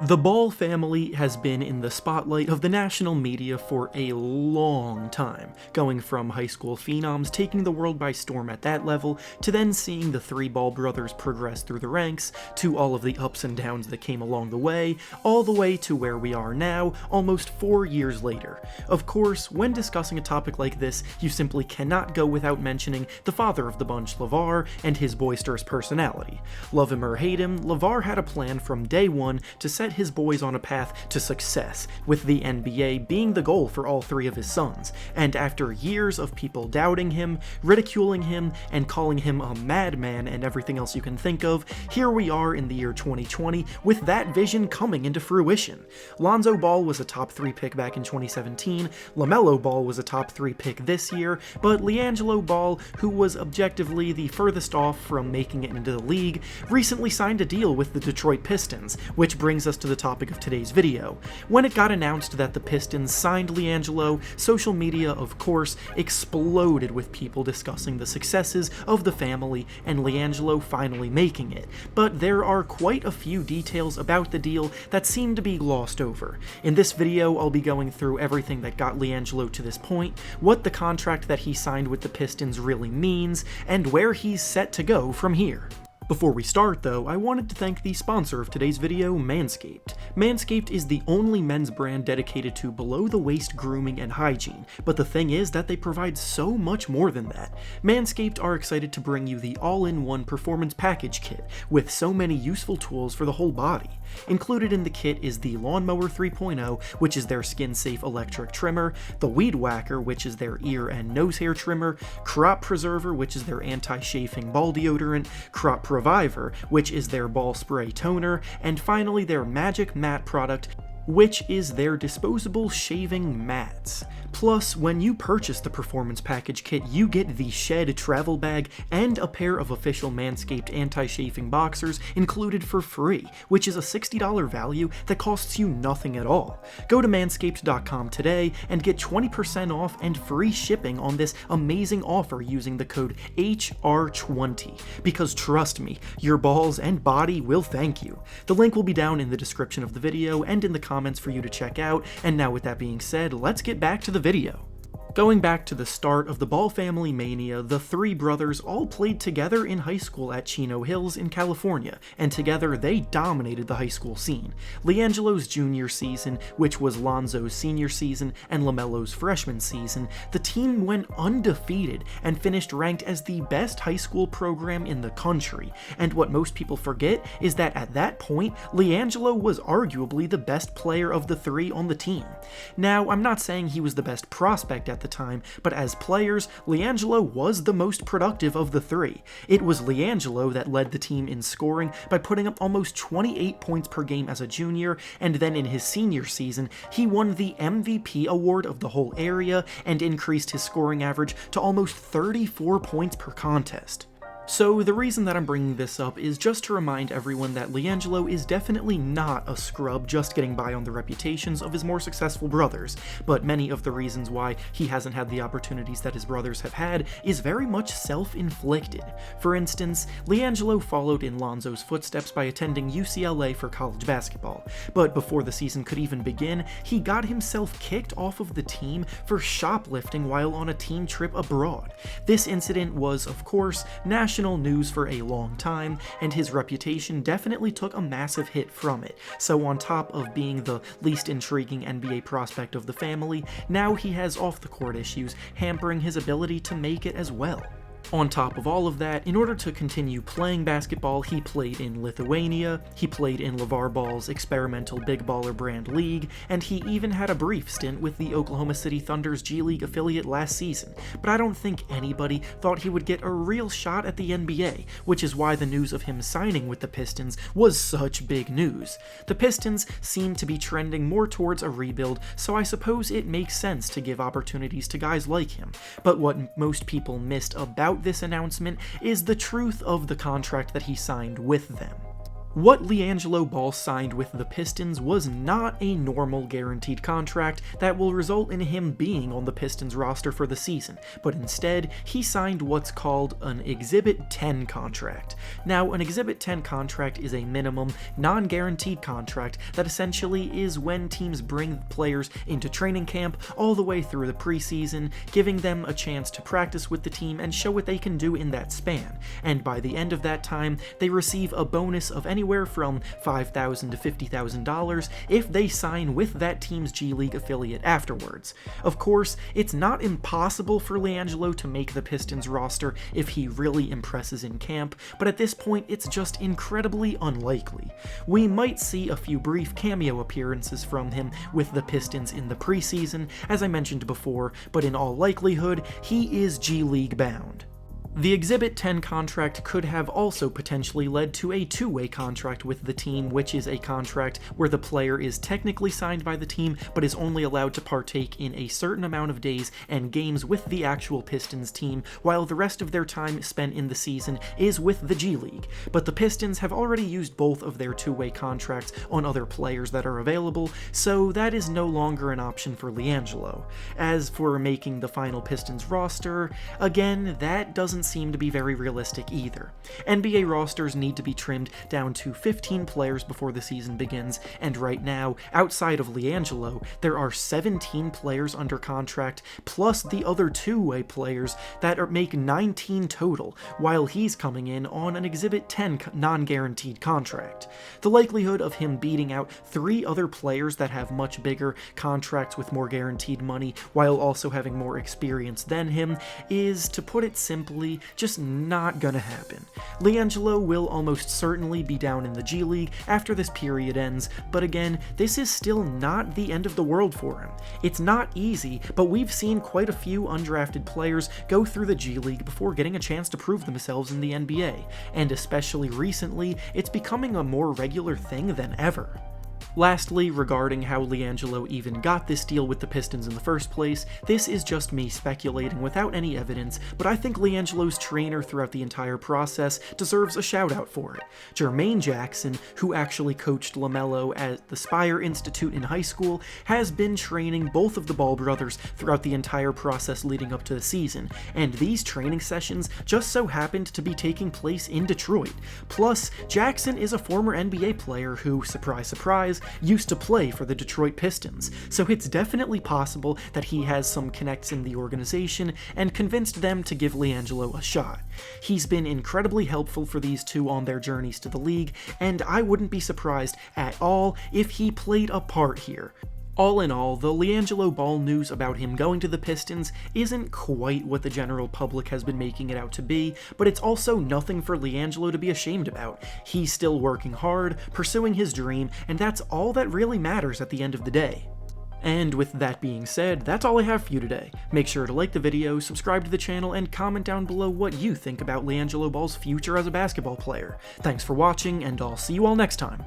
The Ball family has been in the spotlight of the national media for a long time, going from high school phenoms taking the world by storm at that level, to then seeing the three Ball brothers progress through the ranks, to all of the ups and downs that came along the way, all the way to where we are now, almost 4 years later. Of course, when discussing a topic like this, you simply cannot go without mentioning the father of the bunch, LeVar, and his boisterous personality. Love him or hate him, LeVar had a plan from day one to set his boys on a path to success, with the NBA being the goal for all three of his sons, and after years of people doubting him, ridiculing him, and calling him a madman and everything else you can think of, here we are in the year 2020 with that vision coming into fruition. Lonzo Ball was a top 3 pick back in 2017, LaMelo Ball was a top 3 pick this year, but LiAngelo Ball, who was objectively the furthest off from making it into the league, recently signed a deal with the Detroit Pistons, which brings us to the topic of today's video. When it got announced that the Pistons signed LiAngelo, social media, of course, exploded with people discussing the successes of the family and LiAngelo finally making it. But there are quite a few details about the deal that seem to be glossed over. In this video, I'll be going through everything that got LiAngelo to this point, what the contract that he signed with the Pistons really means, and where he's set to go from here. Before we start though, I wanted to thank the sponsor of today's video, Manscaped. Manscaped is the only men's brand dedicated to below-the-waist grooming and hygiene, but the thing is that they provide so much more than that. Manscaped are excited to bring you the all-in-one performance package kit, with so many useful tools for the whole body. Included in the kit is the Lawnmower 3.0, which is their skin-safe electric trimmer, the Weed Whacker, which is their ear and nose hair trimmer, Crop Preserver, which is their anti-chafing ball deodorant, Crop Reviver, which is their ball spray toner, and finally their Magic Mat product, which is their disposable shaving mats. Plus, when you purchase the Performance Package Kit, you get the Shed travel bag and a pair of official Manscaped anti-chafing boxers included for free, which is a $60 value that costs you nothing at all. Go to manscaped.com today and get 20% off and free shipping on this amazing offer using the code HR20, because trust me, your balls and body will thank you. The link will be down in the description of the video and in the comments for you to check out, and now with that being said, let's get back to the video. Going back to the start of the Ball family mania, the three brothers all played together in high school at Chino Hills in California, and together they dominated the high school scene. LiAngelo's junior season, which was Lonzo's senior season and LaMelo's freshman season, the team went undefeated and finished ranked as the best high school program in the country. And what most people forget is that at that point, LiAngelo was arguably the best player of the three on the team. Now, I'm not saying he was the best prospect at the time, but as players, LiAngelo was the most productive of the three. It was LiAngelo that led the team in scoring by putting up almost 28 points per game as a junior, and then in his senior season, he won the MVP award of the whole area and increased his scoring average to almost 34 points per contest. So the reason that I'm bringing this up is just to remind everyone that LiAngelo is definitely not a scrub just getting by on the reputations of his more successful brothers, but many of the reasons why he hasn't had the opportunities that his brothers have had is very much self-inflicted. For instance, LiAngelo followed in Lonzo's footsteps by attending UCLA for college basketball, but before the season could even begin, he got himself kicked off of the team for shoplifting while on a team trip abroad. This incident was, of course, national news for a long time, and his reputation definitely took a massive hit from it. So on top of being the least intriguing NBA prospect of the family, now he has off-the-court issues hampering his ability to make it as well. On top of all of that, in order to continue playing basketball, he played in Lithuania, he played in LeVar Ball's experimental Big Baller Brand League, and he even had a brief stint with the Oklahoma City Thunder's G League affiliate last season. But I don't think anybody thought he would get a real shot at the NBA, which is why the news of him signing with the Pistons was such big news. The Pistons seem to be trending more towards a rebuild, so I suppose it makes sense to give opportunities to guys like him. But what most people missed about this announcement is the truth of the contract that he signed with them. What LiAngelo Ball signed with the Pistons was not a normal guaranteed contract that will result in him being on the Pistons roster for the season, but instead, he signed what's called an Exhibit 10 contract. Now, an Exhibit 10 contract is a minimum, non-guaranteed contract that essentially is when teams bring players into training camp all the way through the preseason, giving them a chance to practice with the team and show what they can do in that span, and by the end of that time, they receive a bonus of anywhere from $5,000 to $50,000 if they sign with that team's G League affiliate afterwards. Of course, it's not impossible for LiAngelo to make the Pistons roster if he really impresses in camp, but at this point it's just incredibly unlikely. We might see a few brief cameo appearances from him with the Pistons in the preseason, as I mentioned before, but in all likelihood, he is G League bound. The Exhibit 10 contract could have also potentially led to a two-way contract with the team, which is a contract where the player is technically signed by the team, but is only allowed to partake in a certain amount of days and games with the actual Pistons team, while the rest of their time spent in the season is with the G League. But the Pistons have already used both of their two-way contracts on other players that are available, so that is no longer an option for LiAngelo. As for making the final Pistons roster, again, that doesn't seem to be very realistic either. NBA rosters need to be trimmed down to 15 players before the season begins, and right now, outside of LiAngelo, there are 17 players under contract, plus the other two-way players that make 19 total, while he's coming in on an Exhibit 10 non-guaranteed contract. The likelihood of him beating out 3 other players that have much bigger contracts with more guaranteed money, while also having more experience than him, is, to put it simply, just not gonna happen. LiAngelo will almost certainly be down in the G League after this period ends, but again, this is still not the end of the world for him. It's not easy, but we've seen quite a few undrafted players go through the G League before getting a chance to prove themselves in the NBA, and especially recently, it's becoming a more regular thing than ever. Lastly, regarding how LiAngelo even got this deal with the Pistons in the first place, this is just me speculating without any evidence, but I think LiAngelo's trainer throughout the entire process deserves a shout out for it. Jermaine Jackson, who actually coached LaMelo at the Spire Institute in high school, has been training both of the Ball brothers throughout the entire process leading up to the season, and these training sessions just so happened to be taking place in Detroit. Plus, Jackson is a former NBA player who, surprise surprise, used to play for the Detroit Pistons, so it's definitely possible that he has some connects in the organization and convinced them to give LiAngelo a shot. He's been incredibly helpful for these two on their journeys to the league, and I wouldn't be surprised at all if he played a part here. All in all, the LiAngelo Ball news about him going to the Pistons isn't quite what the general public has been making it out to be, but it's also nothing for LiAngelo to be ashamed about. He's still working hard, pursuing his dream, and that's all that really matters at the end of the day. And with that being said, that's all I have for you today. Make sure to like the video, subscribe to the channel, and comment down below what you think about LiAngelo Ball's future as a basketball player. Thanks for watching, and I'll see you all next time.